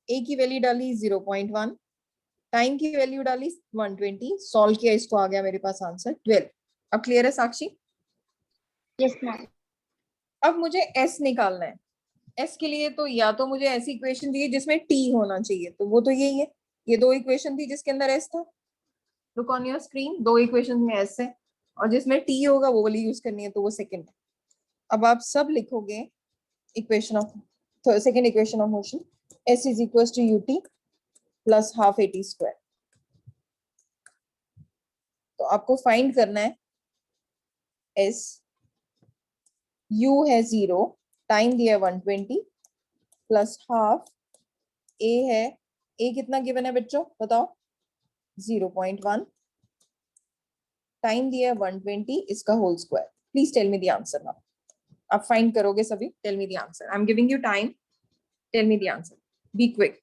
a की वैल्यू डाली 0.1, टाइम की वैल्यू डाली 120, सॉल्व किया, इसको आ गया मेरे पास आंसर 12। अब क्लियर है साक्षी? Yes, ma'am. अब मुझे s निकालना है। s के लिए तो या तो मुझे ऐसी इक्वेशन चाहिए जिसमें t होना चाहिए, तो वो तो यही है। ये 2 इक्वेशन थी जिसके अंदर s था। Look on your screen, 2 equation में s है और जिसमें t होगा वो वाली यूज करनी है, तो वो सेकंड है। अब आप सब लिखोगे equation of second equation of motion, s is equal to ut plus half at square. तो आपको फाइंड करना है s, u है 0, टाइम दिया है 120 प्लस हाफ, a है, a कितना गिवन है बच्चों बताओ? 0.1, टाइम दिया है 120, इसका whole square. Please tell me the answer now. आप फाइंड करोगे सभी, tell me the answer. I am giving you time, tell me the answer, be quick.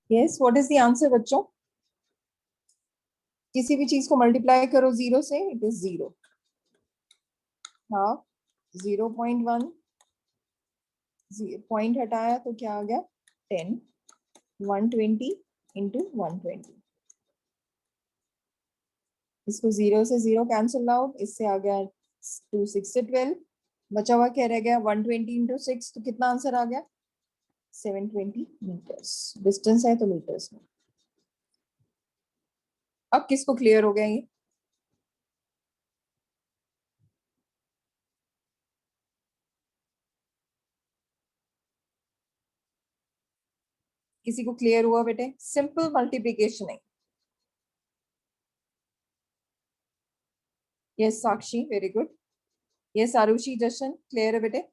Yes, what is the answer बच्चों? किसी भी चीज को मल्टीप्लाई करो 0 से, इट इज 0। हाफ 0.1, पॉइंट हटाया तो क्या आ गया 10, 120 इंटू 120। इसको 0 से 0 कैंसिल आउट, इससे आ गया 2 6 से 12, बचा हुआ क्या रह गया 120 इंटू 6, तो कितना आंसर आ गया 720 मीटर्स। डिस्टेंस है तो मीटर्स में। अब किसको क्लियर हो गया ये? किसी को क्लियर हुआ बेटे? सिंपल मल्टीप्लिकेशन है। यस साक्षी, वेरी गुड। यस आरुषि, जशन, क्लियर है बेटे?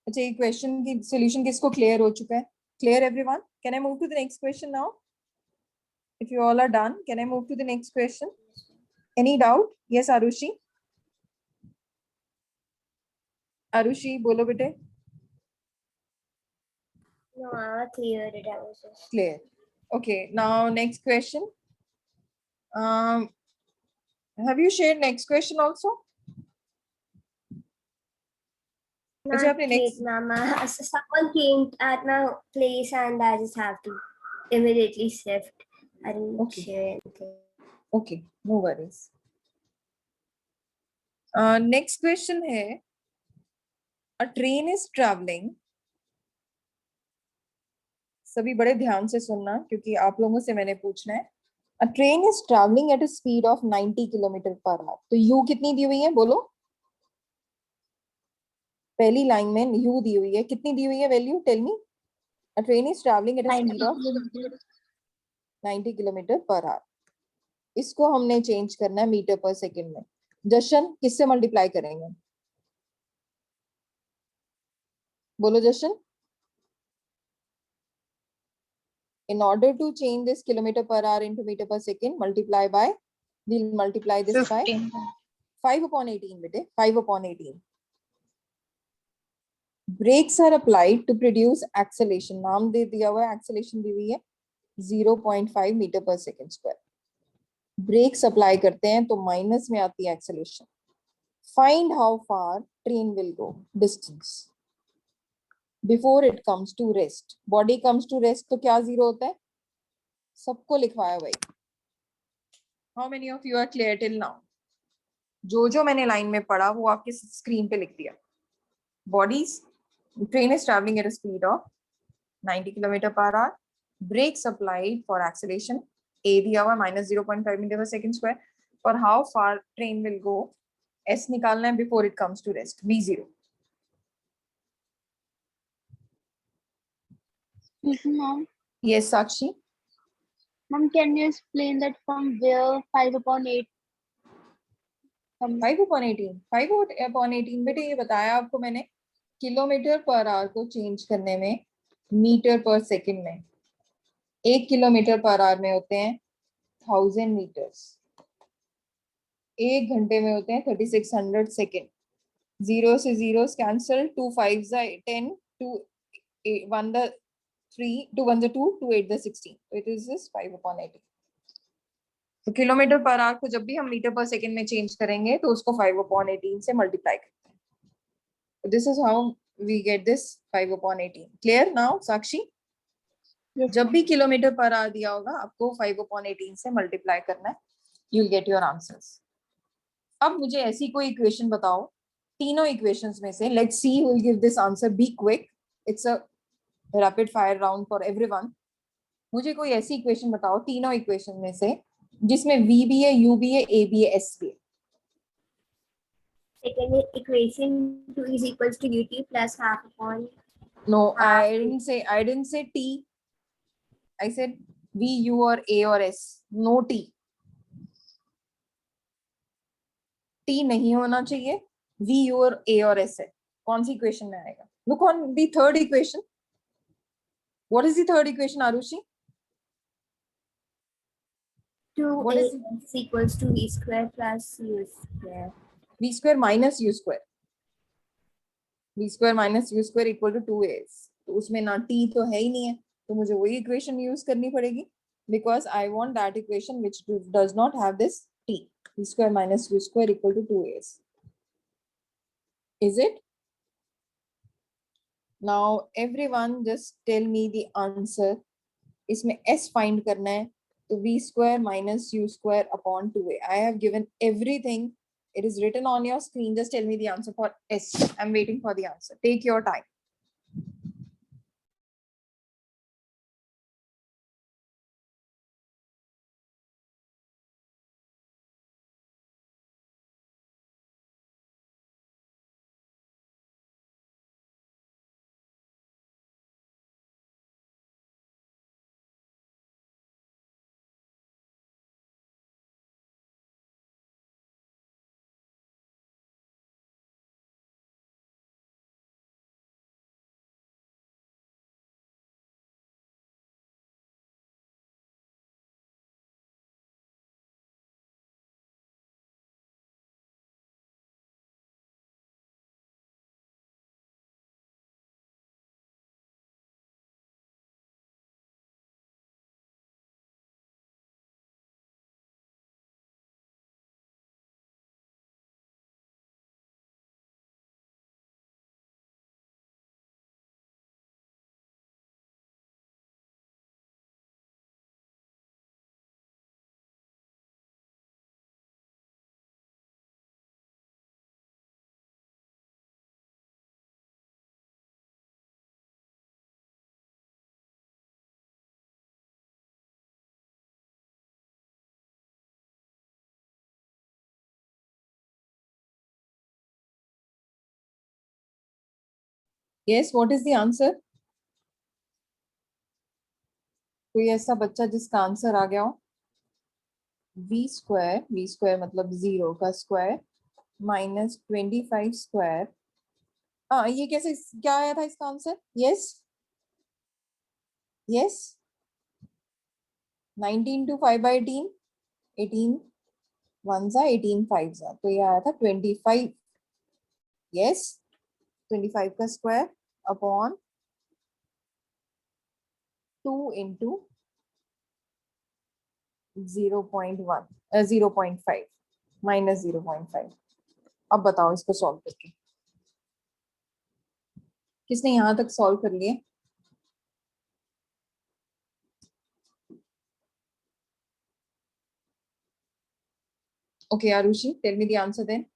अच्छा, ये क्वेश्चन की सॉल्यूशन किसको क्लियर हो चुका है? Clear everyone? Can I move to the next question now? If you all are done, can I move to the next question? Any doubt? Yes, Arushi. Arushi, bolo bete. No, I cleared it. I was just. Clear. Okay. Now next question. Um, have you shared next question also? Not अच्छा, आपने yet, next. Mama. Someone came at my place and I just have to immediately shift. I didn't Okay. share anything. Okay. No worries. Next question है. A train is traveling. सभी बड़े ध्यान से सुनना क्योंकि आप लोगों से मैंने पूछना है. A train is traveling at a speed of 90 kilometer per our. तो U कितनी दी हुई है बोलो? पहली लाइन में U दी हुई है, कितनी दी हुई है value? Tell me. A train is traveling at a speed of 90 kilometer per hour. इसको हमने चेंज करना है मीटर पर सेकंड में. जशन, किससे मल्टीप्लाई करेंगे? बोलो जशन. In order to change this kilometer per hour into meter per second, multiply by, we'll multiply this 15. by 5 upon 18 bete, 5 upon 18. Brakes are applied to produce acceleration. नाम दे दिया हुआ है, acceleration दी हुई है 0.5 meter per second square. Breaks apply करते हैं तो minus में आती है acceleration. Find how far train will go, distance. Before it comes to rest. Body comes to rest तो क्या जीरो होता है? सबको लिखवाया भाई. How many of you are clear till now? जो मैंने लाइन में पढ़ा वो आपके स्क्रीन पे लिख दिया. Bodies, train is traveling at a speed of 90 kilometer per our. Brakes applied for acceleration. A दिया हुआ minus 0.5 meter per second square. For how far train will go, S निकालना है before it comes to rest. V0. Ma'am, Yes, Sakshi. ma'am, can you explain that from where 5 upon 8 comes? 5 upon 18. 5 upon 18 बेटे ये बताया आपको मैंने. Kilometre per our को change करने में मीटर पर सेकंड में. 1 किलोमीटर पर आवर में होते हैं 1000 मीटर्स. 1 घंटे में होते हैं 3600 सेकेंड. जीरो से zero cancel. 2 5 10, 2 1 the 3, 2 1 the 2, 2 8 the 16. So it is this 5 upon 18. तो किलोमीटर पर आवर को जब भी हम मीटर पर सेकंड में चेंज करेंगे तो उसको 5 upon 18 से मल्टीप्लाई करते हैं. This is how we get this 5 upon 18. Clear now Sakshi? Yes, जब ma'am. भी किलोमीटर पर आवर दिया होगा आपको 5 upon 18 से मल्टीप्लाई करना है. You will get your answers. अब मुझे ऐसी कोई इक्वेशन बताओ तीनों इक्वेशंस में से. Let's see who will give this answer. Be quick. It's a rapid fire round for everyone. मुझे कोई ऐसी इक्वेशन बताओ तीनों इक्वेशन में से जिसमें v भी है, u भी है, a भी है, s भी है. Second equation 2 is equals to ut plus half upon. No, I didn't say t. I said v, u or a or s. No t. t नहीं होना चाहिए. v, u और a और s है. कौन सी इक्वेशन में आएगा? Look on the third equation. What is the third equation, Arushi? 2 What a is is equals to v square plus u square. v square minus u square? v square minus u square equal to 2as. तो उसमें ना t तो है ही नहीं है तो मुझे वही इक्वेशन यूज करनी पड़ेगी because I want that equation which does not have this t. v square minus u square equal to 2as. Is it? Now everyone just tell me the answer. इसमें s find करना है तो v square minus u square upon 2a. I have given everything. It is written on your screen. Just tell me the answer for s. I'm waiting for the answer. Take your time. Yes, what is the answer? कोई ऐसा बच्चा जिसका answer आ गया हो? v square मतलब 0 का square minus 25 square. हाँ, ये कैसे, क्या आया था इसका answer? Yes yes, 19 to 5 by 18, 18 1 जा 18 5 जा, तो ये आया था 25। यस, 25 का स्क्वायर अपॉन 2 इंटू 0.1 0.5 माइनस 0.5। अब बताओ इसको सॉल्व करके, किसने यहां तक सॉल्व कर लिए? Okay, Arushi, tell me the answer then.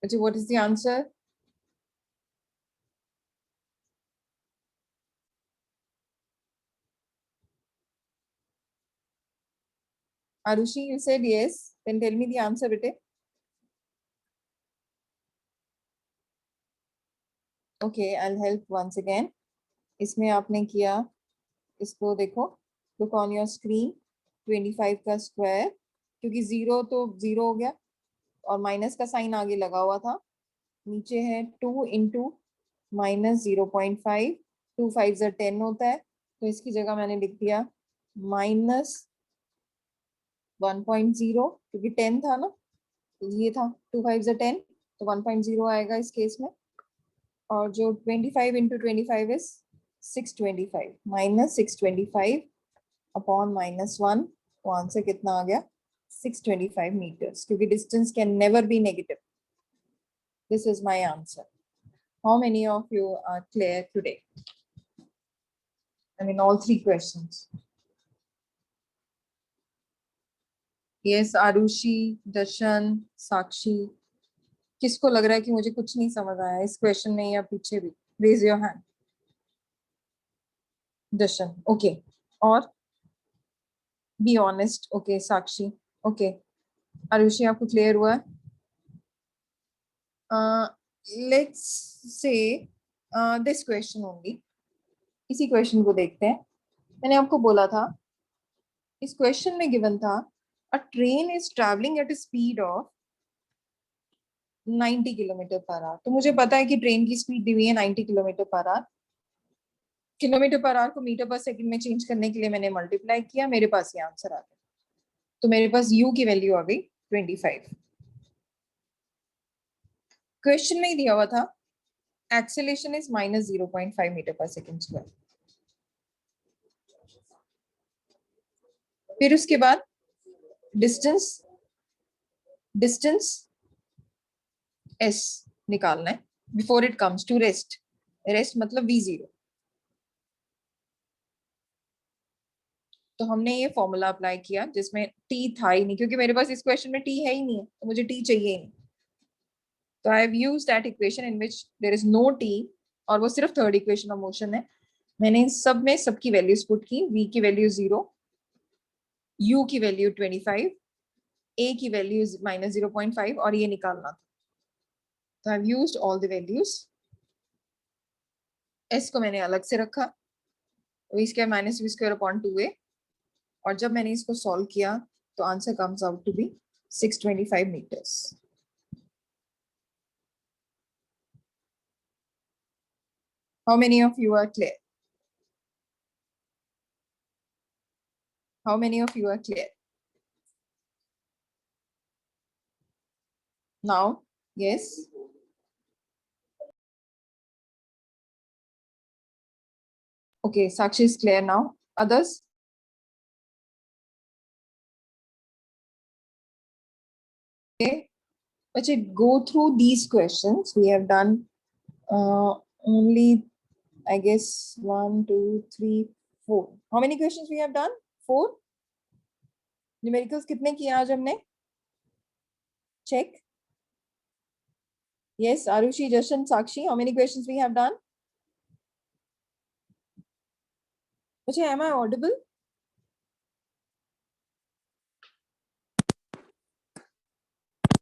Okay, what is the answer? Arushi, you said yes. Then tell me the answer, bete. Okay, I'll help once again. इसमें आपने किया, इसको देखो, look on your screen, 25 का square, क्योंकि 0 तो 0 हो गया और माइनस का साइन आगे लगा हुआ था। नीचे है 2 इंटू माइनस 0.5, 2 5 ज़ा 10 होता है, तो इसकी जगह मैंने लिख दिया माइनस 1.0, क्योंकि 10 था ना, ये था 2 5 ज़ा 10, तो 1.0 आएगा इस केस में। और जो 25 into 25 is 625 minus 625 upon minus 1, तो आंसर कितना आ गया? 625 meters, क्योंकि distance can never be negative. This is my answer. How many of you are clear today? I mean all 3 questions. Yes, Arushi, Darshan, Sakshi, किसको लग रहा है कि मुझे कुछ नहीं समझ आया इस क्वेश्चन में या पीछे भी? Raise your hand. Darshan, okay, और be honest. Okay, Sakshi, okay, Arushi, आपको क्लियर हुआ है? Let's say this question only, इसी क्वेश्चन को देखते हैं। मैंने आपको बोला था, इस क्वेश्चन में गिवन था अ train is travelling at a speed of 90 kilometer per our. तो मुझे पता है कि ट्रेन की स्पीड दी हुई है 90 kilometer per our. Kilometre per our को मीटर पर सेकंड में चेंज करने के लिए मैंने मल्टीप्लाई किया, मेरे पास ये आंसर आ गया। तो मेरे पास u की वैल्यू आ गई 25। क्वेश्चन में ही दिया हुआ था acceleration is minus 0.5 meter per second square. फिर उसके बाद डिस्टेंस s निकालना है before it comes to rest. Rest मतलब v0। तो हमने ये फॉर्मूला अप्लाई किया जिसमें t था ही नहीं, क्योंकि मेरे पास इस क्वेश्चन में t है ही नहीं है, तो मुझे t चाहिए ही नहीं। तो I have used that equation in which there is no t, और वो सिर्फ थर्ड इक्वेशन ऑफ मोशन है। मैंने इन सब में सबकी वैल्यूज पुट की। v की वैल्यू 0, u की वैल्यू 25, a की वैल्यू माइनस 0.5, और ये निकालना था। तो I have used all the values. s को मैंने अलग से रखा, v square minus v square upon 2a, और जब मैंने इसको सॉल्व किया तो answer comes out to be 625 meters. How many of you are clear? How many of you are clear? Now, yes. Okay, Sakshi is clear now. Others? Okay, let's go through these questions. We have done only, I guess, 1, 2, 3, 4. How many questions we have done? 4. Numericals कितने किए आज हमने? Check. Yes, Arushi, Jashan, Sakshi, how many questions we have done? Okay, am I audible?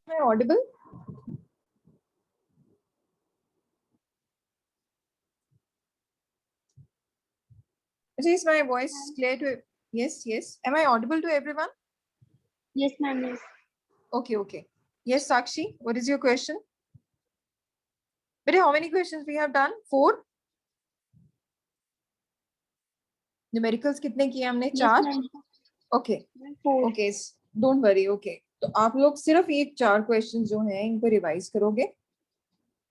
Am I audible? Okay, is my voice clear to? Yes, yes. Am I audible to everyone? Yes, ma'am. Yes. Okay, okay. Yes, Sakshi, what is your question? But how many questions we have done? 4? Numericals कितने किए हमने? Yes, 4? ma'am. Okay. Four. Okay don't worry okay तो आप लोग सिर्फ ये 4 question जो हैं इनको रिवाइज करोगे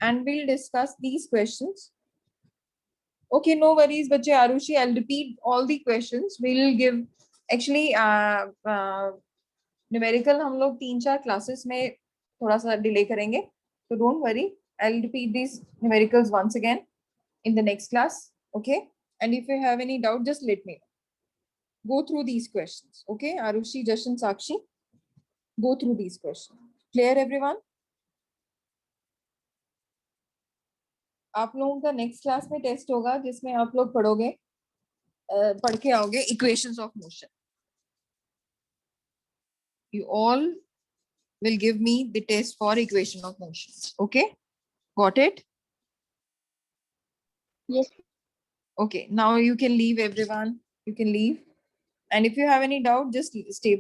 and will discuss these questions okay no worries बच्चे Arushi I will repeat all the questions we will give actually numerical हम लोग 3-4 क्लासेस में थोड़ा सा डिले करेंगे तो don't worry I will repeat this numericals once again in the next class okay and if you have any doubt just let me know go through these questions okay Arushi Jashan Sakshi go through these questions clear everyone आप लोगों का next class में test होगा जिसमें आप लोग पढ़ के आओगे equations of motion you all will give me the test for equation of motion okay got it Yes. okay now you can leave everyone you can leave and if you have any doubt just stay